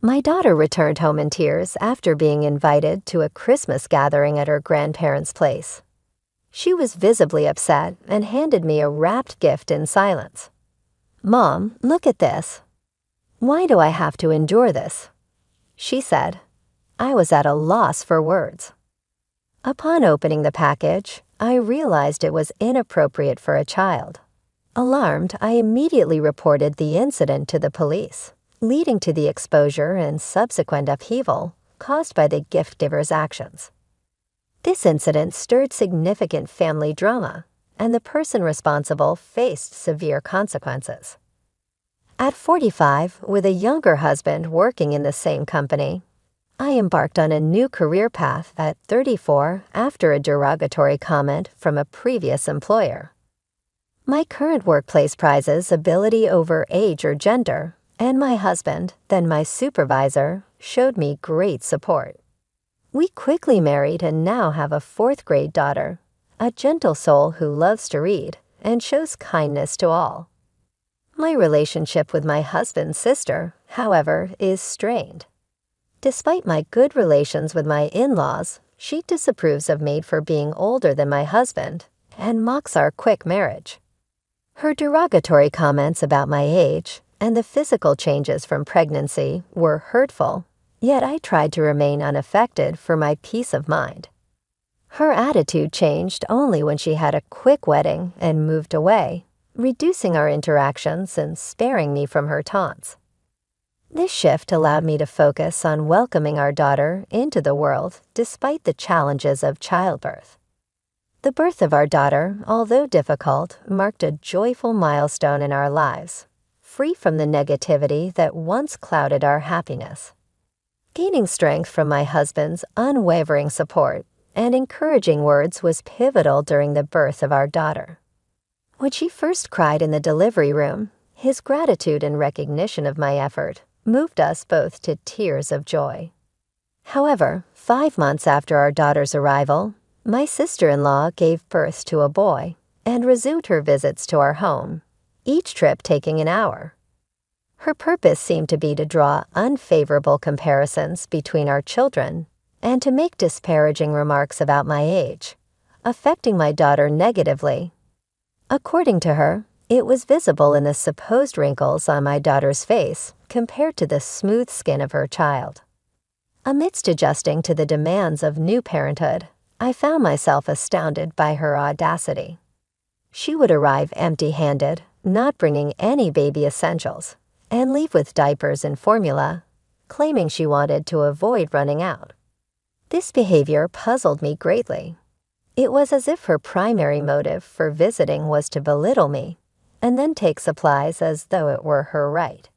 My daughter returned home in tears after being invited to a Christmas gathering at her grandparents' place. She was visibly upset and handed me a wrapped gift in silence. "Mom, look at this." "Why do I have to endure this?" she said. I was at a loss for words. Upon opening the package, I realized it was inappropriate for a child. Alarmed, I immediately reported the incident to the police, leading to the exposure and subsequent upheaval caused by the gift giver's actions. This incident stirred significant family drama, and the person responsible faced severe consequences. At 45, with a younger husband working in the same company, I embarked on a new career path at 34 after a derogatory comment from a previous employer. My current workplace prizes ability over age or gender, and my husband, then my supervisor, showed me great support. We quickly married and now have a fourth-grade daughter, a gentle soul who loves to read and shows kindness to all. My relationship with my husband's sister, however, is strained. Despite my good relations with my in-laws, she disapproves of me for being older than my husband and mocks our quick marriage. Her derogatory comments about my age and the physical changes from pregnancy were hurtful, yet I tried to remain unaffected for my peace of mind. Her attitude changed only when she had a quick wedding and moved away, reducing our interactions and sparing me from her taunts. This shift allowed me to focus on welcoming our daughter into the world despite the challenges of childbirth. The birth of our daughter, although difficult, marked a joyful milestone in our lives, free from the negativity that once clouded our happiness. Gaining strength from my husband's unwavering support and encouraging words was pivotal during the birth of our daughter. When she first cried in the delivery room, his gratitude and recognition of my effort moved us both to tears of joy. However, 5 months after our daughter's arrival, my sister-in-law gave birth to a boy and resumed her visits to our home, each trip taking an hour. Her purpose seemed to be to draw unfavorable comparisons between our children and to make disparaging remarks about my age, affecting my daughter negatively. According to her, it was visible in the supposed wrinkles on my daughter's face compared to the smooth skin of her child. Amidst adjusting to the demands of new parenthood, I found myself astounded by her audacity. She would arrive empty-handed, not bringing any baby essentials, and leave with diapers and formula, claiming she wanted to avoid running out. This behavior puzzled me greatly. It was as if her primary motive for visiting was to belittle me, and then take supplies as though it were her right.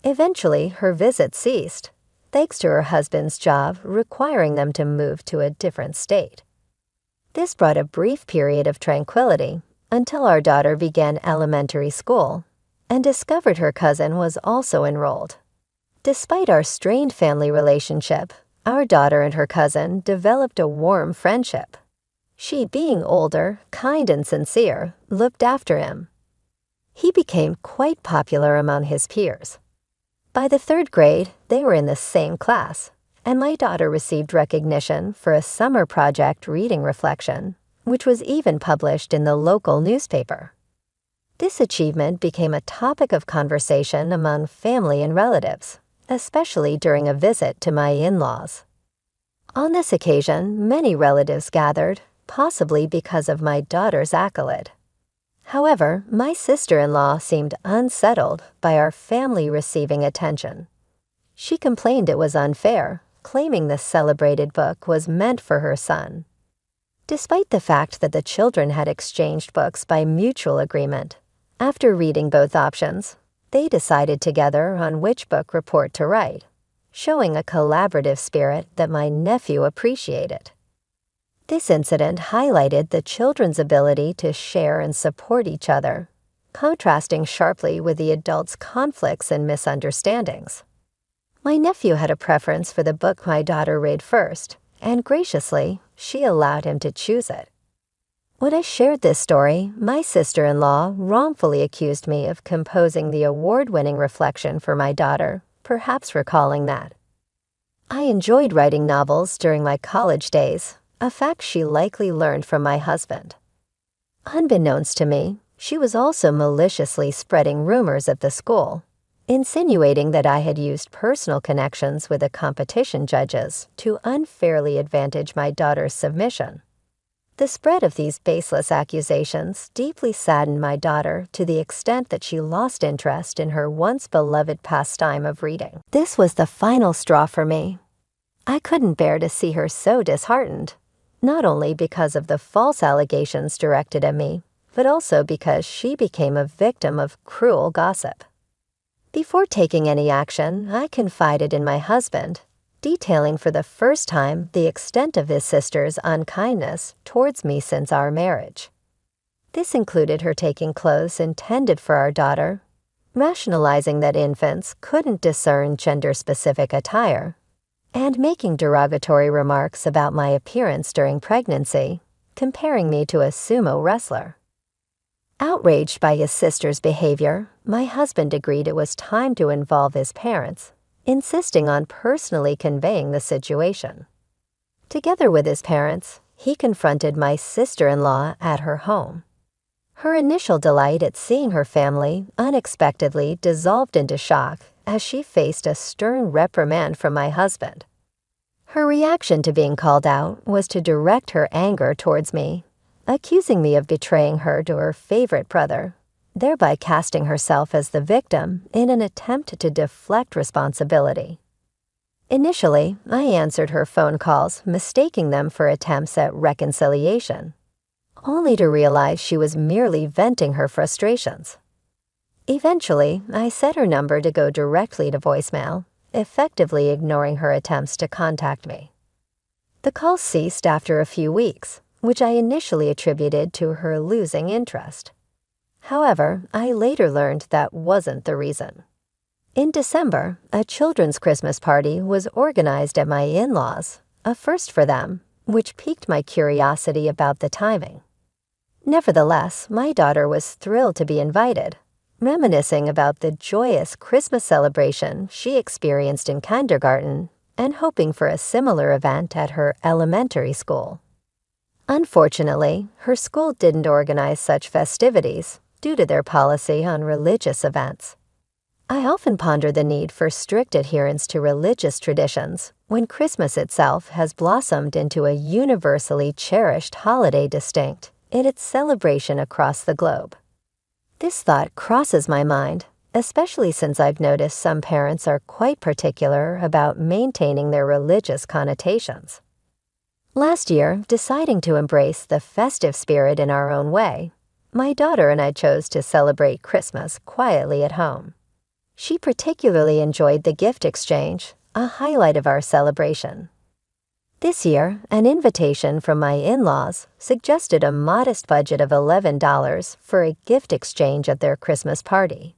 Eventually, her visits ceased, thanks to her husband's job requiring them to move to a different state. This brought a brief period of tranquility until our daughter began elementary school and discovered her cousin was also enrolled. Despite our strained family relationship, our daughter and her cousin developed a warm friendship. She, being older, kind and sincere, looked after him. He became quite popular among his peers. By the 3rd grade, they were in the same class, and my daughter received recognition for a summer project reading reflection, which was even published in the local newspaper. This achievement became a topic of conversation among family and relatives, especially during a visit to my in-laws. On this occasion, many relatives gathered, possibly because of my daughter's accolade. However, my sister-in-law seemed unsettled by our family receiving attention. She complained it was unfair, claiming the celebrated book was meant for her son. Despite the fact that the children had exchanged books by mutual agreement, after reading both options, they decided together on which book report to write, showing a collaborative spirit that my nephew appreciated. This incident highlighted the children's ability to share and support each other, contrasting sharply with the adults' conflicts and misunderstandings. My nephew had a preference for the book my daughter read first, and graciously, she allowed him to choose it. When I shared this story, my sister-in-law wrongfully accused me of composing the award-winning reflection for my daughter perhaps recalling that. I enjoyed writing novels during my college days, a fact she likely learned from my husband. Unbeknownst to me, she was also maliciously spreading rumors at the school, insinuating that I had used personal connections with the competition judges to unfairly advantage my daughter's submission. The spread of these baseless accusations deeply saddened my daughter to the extent that she lost interest in her once beloved pastime of reading. This was the final straw for me. I couldn't bear to see her so disheartened, not only because of the false allegations directed at me, but also because she became a victim of cruel gossip. Before taking any action, I confided in my husband, detailing for the first time the extent of his sister's unkindness towards me since our marriage. This included her taking clothes intended for our daughter, rationalizing that infants couldn't discern gender-specific attire, and making derogatory remarks about my appearance during pregnancy, comparing me to a sumo wrestler. Outraged by his sister's behavior, my husband agreed it was time to involve his parents, insisting on personally conveying the situation. Together with his parents, he confronted my sister-in-law at her home. Her initial delight at seeing her family unexpectedly dissolved into shock as she faced a stern reprimand from my husband. Her reaction to being called out was to direct her anger towards me, accusing me of betraying her to her favorite brother, thereby casting herself as the victim in an attempt to deflect responsibility. Initially, I answered her phone calls, mistaking them for attempts at reconciliation, only to realize she was merely venting her frustrations. Eventually, I set her number to go directly to voicemail, effectively ignoring her attempts to contact me. The calls ceased after a few weeks, which I initially attributed to her losing interest. However, I later learned that wasn't the reason. In December, a children's Christmas party was organized at my in-laws, a first for them, which piqued my curiosity about the timing. Nevertheless, my daughter was thrilled to be invited, reminiscing about the joyous Christmas celebration she experienced in kindergarten and hoping for a similar event at her elementary school. Unfortunately, her school didn't organize such festivities due to their policy on religious events. I often ponder the need for strict adherence to religious traditions when Christmas itself has blossomed into a universally cherished holiday distinct in its celebration across the globe. This thought crosses my mind, especially since I've noticed some parents are quite particular about maintaining their religious connotations. Last year, deciding to embrace the festive spirit in our own way, my daughter and I chose to celebrate Christmas quietly at home. She particularly enjoyed the gift exchange, a highlight of our celebration. This year, an invitation from my in-laws suggested a modest budget of $11 for a gift exchange at their Christmas party.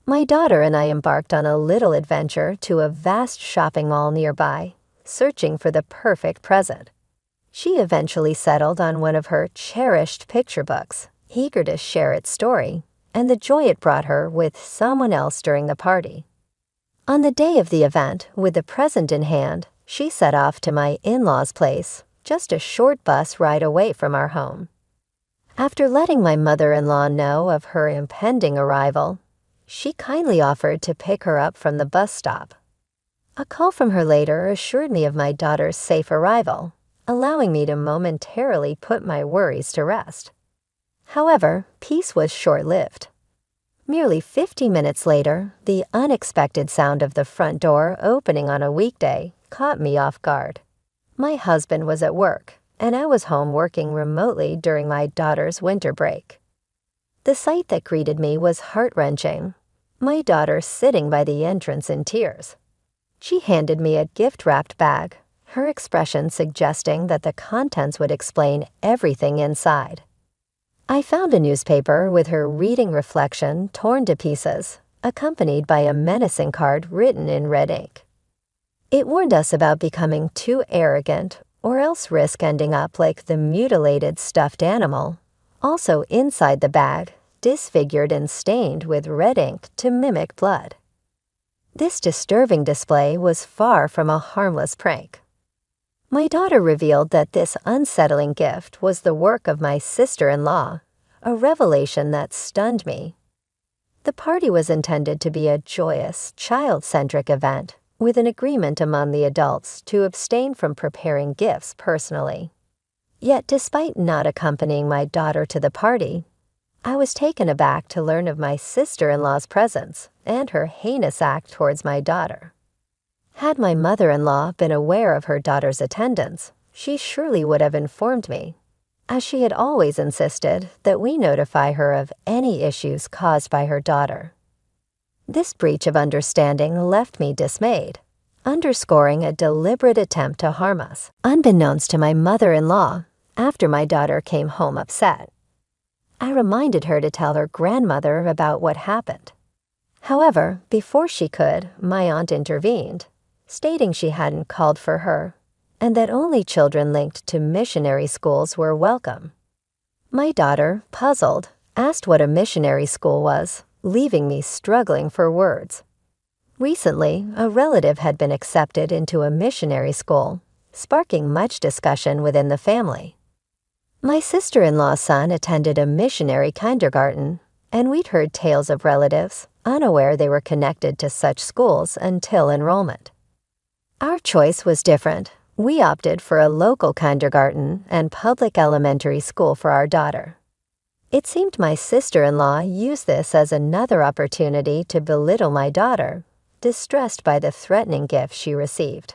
My daughter and I embarked on a little adventure to a vast shopping mall nearby, searching for the perfect present. She eventually settled on one of her cherished picture books, eager to share its story, and the joy it brought her with someone else during the party. On the day of the event, with the present in hand, she set off to my in-laws' place, just a short bus ride away from our home. After letting my mother-in-law know of her impending arrival, she kindly offered to pick her up from the bus stop. A call from her later assured me of my daughter's safe arrival, allowing me to momentarily put my worries to rest. However, peace was short-lived. Merely 50 minutes later, the unexpected sound of the front door opening on a weekday caught me off guard. My husband was at work, and I was home working remotely during my daughter's winter break. The sight that greeted me was heart-wrenching, my daughter sitting by the entrance in tears. She handed me a gift-wrapped bag, her expression suggesting that the contents would explain everything inside. I found a newspaper with her reading reflection torn to pieces, accompanied by a menacing card written in red ink. It warned us about becoming too arrogant or else risk ending up like the mutilated stuffed animal, also inside the bag, disfigured and stained with red ink to mimic blood. This disturbing display was far from a harmless prank. My daughter revealed that this unsettling gift was the work of my sister-in-law, a revelation that stunned me. The party was intended to be a joyous, child-centric event, with an agreement among the adults to abstain from preparing gifts personally. Yet despite not accompanying my daughter to the party, I was taken aback to learn of my sister-in-law's presence and her heinous act towards my daughter. Had my mother-in-law been aware of her daughter's attendance, she surely would have informed me, as she had always insisted that we notify her of any issues caused by her daughter. This breach of understanding left me dismayed, underscoring a deliberate attempt to harm us, unbeknownst to my mother-in-law, after my daughter came home upset. I reminded her to tell her grandmother about what happened. However, before she could, my aunt intervened, stating she hadn't called for her, and that only children linked to missionary schools were welcome. My daughter, puzzled, asked what a missionary school was, leaving me struggling for words. Recently, a relative had been accepted into a missionary school, sparking much discussion within the family. My sister-in-law's son attended a missionary kindergarten, and we'd heard tales of relatives, unaware they were connected to such schools until enrollment. Our choice was different. We opted for a local kindergarten and public elementary school for our daughter. It seemed my sister-in-law used this as another opportunity to belittle my daughter, distressed by the threatening gift she received.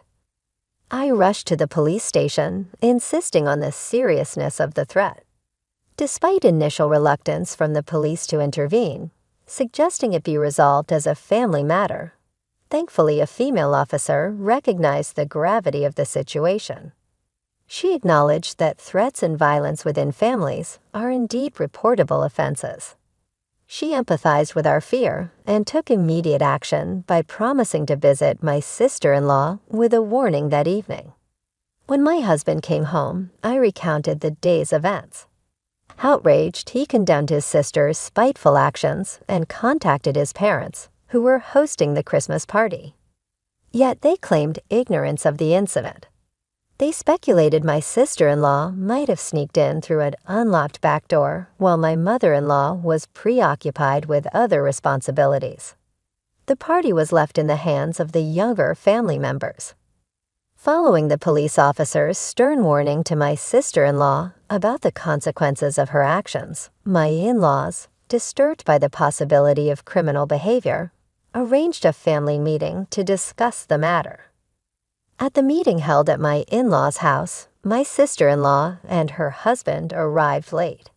I rushed to the police station, insisting on the seriousness of the threat. Despite initial reluctance from the police to intervene, suggesting it be resolved as a family matter, thankfully a female officer recognized the gravity of the situation. She acknowledged that threats and violence within families are indeed reportable offenses. She empathized with our fear and took immediate action by promising to visit my sister-in-law with a warning that evening. When my husband came home, I recounted the day's events. Outraged, he condemned his sister's spiteful actions and contacted his parents, who were hosting the Christmas party. Yet they claimed ignorance of the incident. They speculated my sister-in-law might have sneaked in through an unlocked back door while my mother-in-law was preoccupied with other responsibilities. The party was left in the hands of the younger family members. Following the police officer's stern warning to my sister-in-law about the consequences of her actions, my in-laws, disturbed by the possibility of criminal behavior, arranged a family meeting to discuss the matter. At the meeting held at my in-laws' house, my sister-in-law and her husband arrived late.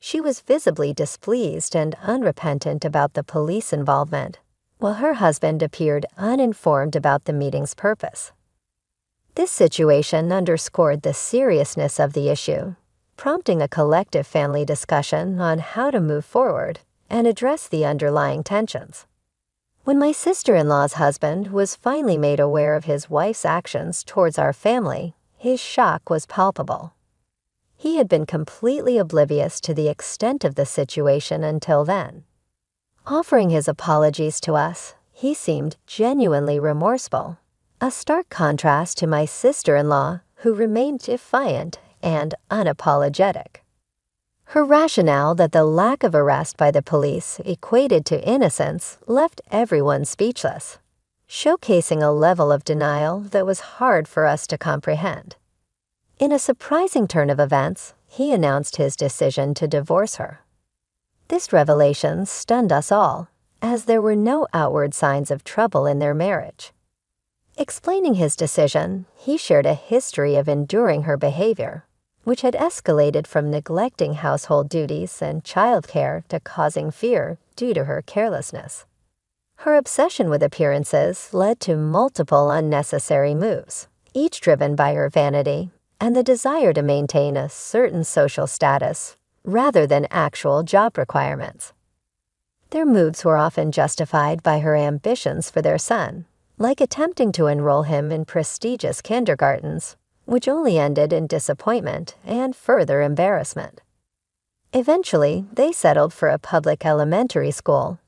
She was visibly displeased and unrepentant about the police involvement, while her husband appeared uninformed about the meeting's purpose. This situation underscored the seriousness of the issue, prompting a collective family discussion on how to move forward and address the underlying tensions. When my sister-in-law's husband was finally made aware of his wife's actions towards our family, his shock was palpable. He had been completely oblivious to the extent of the situation until then. Offering his apologies to us, he seemed genuinely remorseful, a stark contrast to my sister-in-law, who remained defiant and unapologetic. Her rationale that the lack of arrest by the police equated to innocence left everyone speechless, showcasing a level of denial that was hard for us to comprehend. In a surprising turn of events, he announced his decision to divorce her. This revelation stunned us all, as there were no outward signs of trouble in their marriage. Explaining his decision, he shared a history of enduring her behavior, which had escalated from neglecting household duties and childcare to causing fear due to her carelessness. Her obsession with appearances led to multiple unnecessary moves, each driven by her vanity and the desire to maintain a certain social status rather than actual job requirements. Their moves were often justified by her ambitions for their son, like attempting to enroll him in prestigious kindergartens, which only ended in disappointment and further embarrassment. Eventually, they settled for a public elementary school,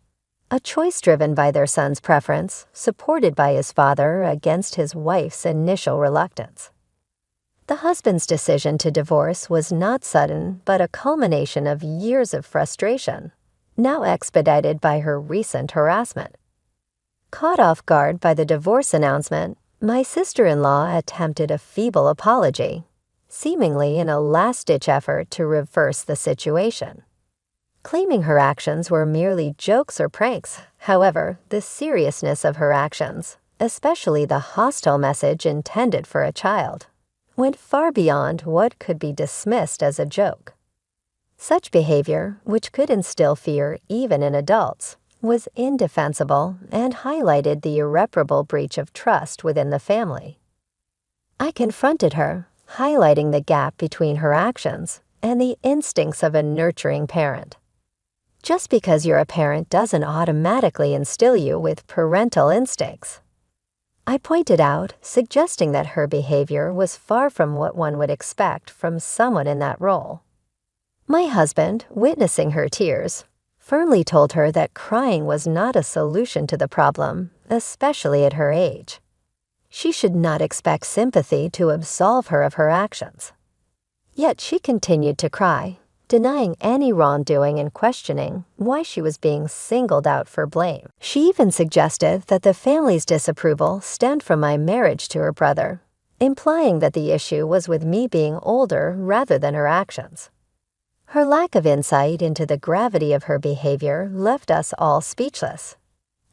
a choice driven by their son's preference, supported by his father against his wife's initial reluctance. The husband's decision to divorce was not sudden, but a culmination of years of frustration, now expedited by her recent harassment. Caught off guard by the divorce announcement, my sister-in-law attempted a feeble apology, seemingly in a last-ditch effort to reverse the situation. Claiming her actions were merely jokes or pranks, however, the seriousness of her actions, especially the hostile message intended for a child, went far beyond what could be dismissed as a joke. Such behavior, which could instill fear even in adults, was indefensible and highlighted the irreparable breach of trust within the family. I confronted her, highlighting the gap between her actions and the instincts of a nurturing parent. Just because you're a parent doesn't automatically instill you with parental instincts. I pointed out, suggesting that her behavior was far from what one would expect from someone in that role. My husband, witnessing her tears, firmly told her that crying was not a solution to the problem, especially at her age. She should not expect sympathy to absolve her of her actions. Yet she continued to cry, denying any wrongdoing and questioning why she was being singled out for blame. She even suggested that the family's disapproval stemmed from my marriage to her brother, implying that the issue was with me being older rather than her actions. Her lack of insight into the gravity of her behavior left us all speechless,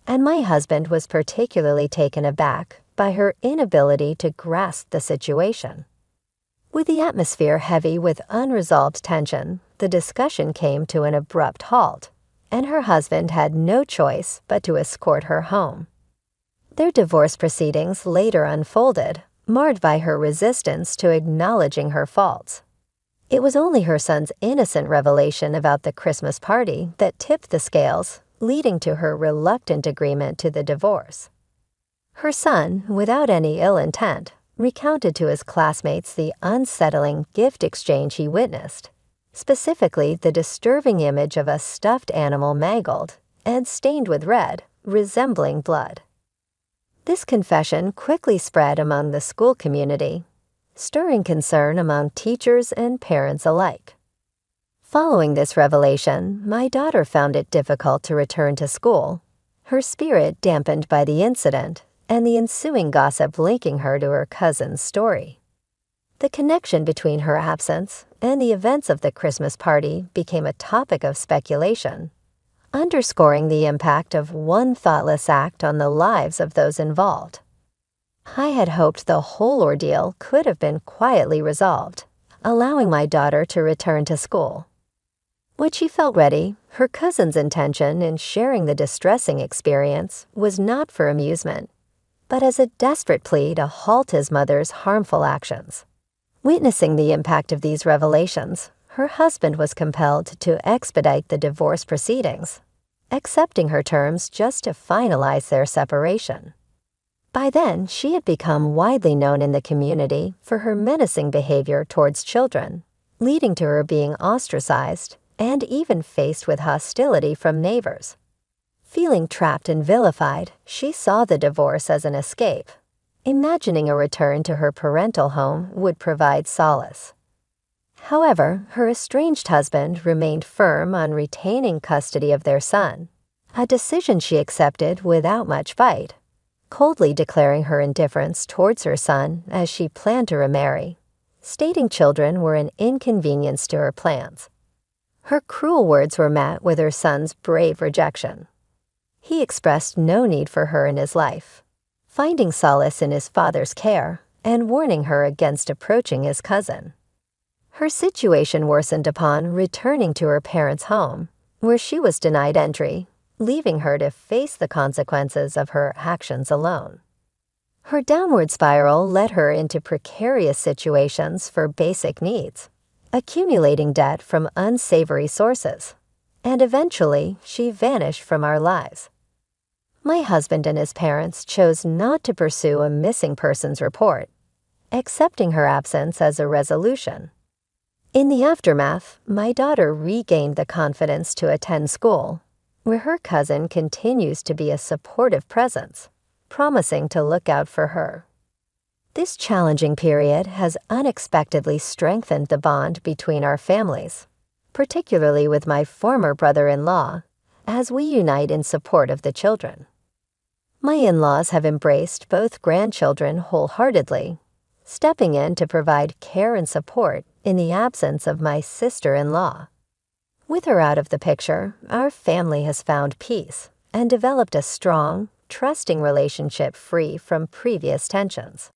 and my husband was particularly taken aback by her inability to grasp the situation. With the atmosphere heavy with unresolved tension, the discussion came to an abrupt halt, and her husband had no choice but to escort her home. Their divorce proceedings later unfolded, marred by her resistance to acknowledging her faults. It was only her son's innocent revelation about the Christmas party that tipped the scales, leading to her reluctant agreement to the divorce. Her son, without any ill intent, recounted to his classmates the unsettling gift exchange he witnessed, specifically the disturbing image of a stuffed animal mangled and stained with red, resembling blood. This confession quickly spread among the school community, stirring concern among teachers and parents alike. Following this revelation, my daughter found it difficult to return to school, her spirit dampened by the incident and the ensuing gossip linking her to her cousin's story. The connection between her absence and the events of the Christmas party became a topic of speculation, underscoring the impact of one thoughtless act on the lives of those involved. I had hoped the whole ordeal could have been quietly resolved, allowing my daughter to return to school. When she felt ready, her cousin's intention in sharing the distressing experience was not for amusement, but as a desperate plea to halt his mother's harmful actions. Witnessing the impact of these revelations, her husband was compelled to expedite the divorce proceedings, accepting her terms just to finalize their separation. By then, she had become widely known in the community for her menacing behavior towards children, leading to her being ostracized and even faced with hostility from neighbors. Feeling trapped and vilified, she saw the divorce as an escape, imagining a return to her parental home would provide solace. However, her estranged husband remained firm on retaining custody of their son, a decision she accepted without much fight, coldly declaring her indifference towards her son as she planned to remarry, stating children were an inconvenience to her plans. Her cruel words were met with her son's brave rejection. He expressed no need for her in his life, finding solace in his father's care and warning her against approaching his cousin. Her situation worsened upon returning to her parents' home, where she was denied entry, leaving her to face the consequences of her actions alone. Her downward spiral led her into precarious situations for basic needs, accumulating debt from unsavory sources, and eventually she vanished from our lives. My husband and his parents chose not to pursue a missing persons report, accepting her absence as a resolution. In the aftermath, my daughter regained the confidence to attend school, where her cousin continues to be a supportive presence, promising to look out for her. This challenging period has unexpectedly strengthened the bond between our families, particularly with my former brother-in-law, as we unite in support of the children. My in-laws have embraced both grandchildren wholeheartedly, stepping in to provide care and support in the absence of my sister-in-law. With her out of the picture, our family has found peace and developed a strong, trusting relationship free from previous tensions.